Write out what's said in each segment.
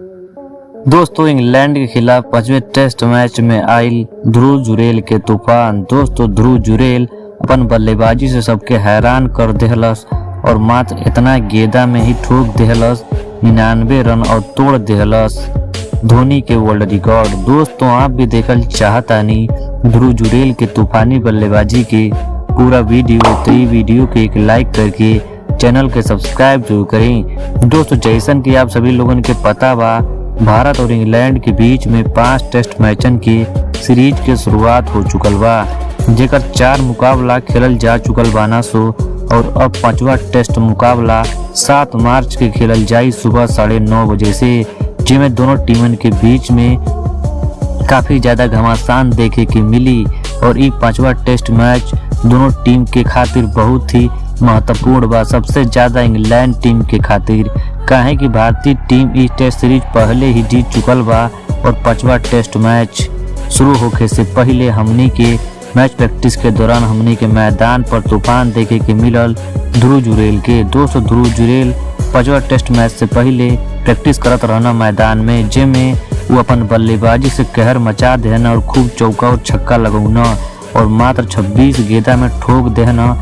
दोस्तों इंग्लैंड के खिलाफ 5वें टेस्ट मैच में आयल ध्रुव जुरेल के तूफान। दोस्तों ध्रुव जुरेल अपन बल्लेबाजी से सबके हैरान कर देहलस और मात्र इतना गेंदा में ही ठोक देहलस 99 रन और तोड़ देहलस धोनी के वर्ल्ड रिकॉर्ड। दोस्तों आप भी देखल चाहतानी ध्रुव जुरेल के तूफानी बल्लेबाजी के पूरा वीडियो तो ये वीडियो के एक लाइक करके चैनल के सब्सक्राइब जरूर करें। दोस्तों जैसन कि आप सभी लोगों के पता बा भारत और इंग्लैंड के बीच में 5 टेस्ट मैचन की सीरीज के शुरुआत हो चुकल बा, जेकर 4 मुकाबला खेलल जा चुकल बाना सो और अब 5वां टेस्ट मुकाबला 7 मार्च के खेलल जाई सुबह 9:30 बजे से, जिसमें दोनों टीमन के बीच में काफी ज्यादा घमासान देखे के मिली और ये 5वां टेस्ट मैच दोनों टीम के खातिर बहुत ही महत्वपूर्ण बा। सबसे ज्यादा इंग्लैंड टीम के खातिर, काहे कि भारतीय टीम इस टेस्ट सीरीज पहले ही जीत चुकल बा और 5वां टेस्ट मैच शुरू होके से पहले हमनी के मैच प्रैक्टिस के दौरान हमनी के मैदान पर तूफान देखे के मिलल ध्रुव जुरेल के। दोस्तों ध्रुव जुरेल 5वां टेस्ट मैच से पहले प्रैक्टिस करत रहना मैदान में, जिसमें वो अपन बल्लेबाजी से कहर मचा देना और खूब चौका और छक्का लगौना और मात्र 26 गेंदा में ठोक देना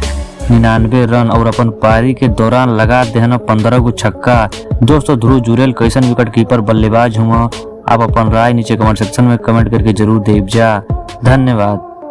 99 रन और अपन पारी के दौरान लगा देना 15 को छक्का। दोस्तों ध्रुव जुरेल कैसन विकेट कीपर बल्लेबाज हुआ, आप अपन राय नीचे कमेंट सेक्शन में कमेंट करके जरूर देव जा। धन्यवाद।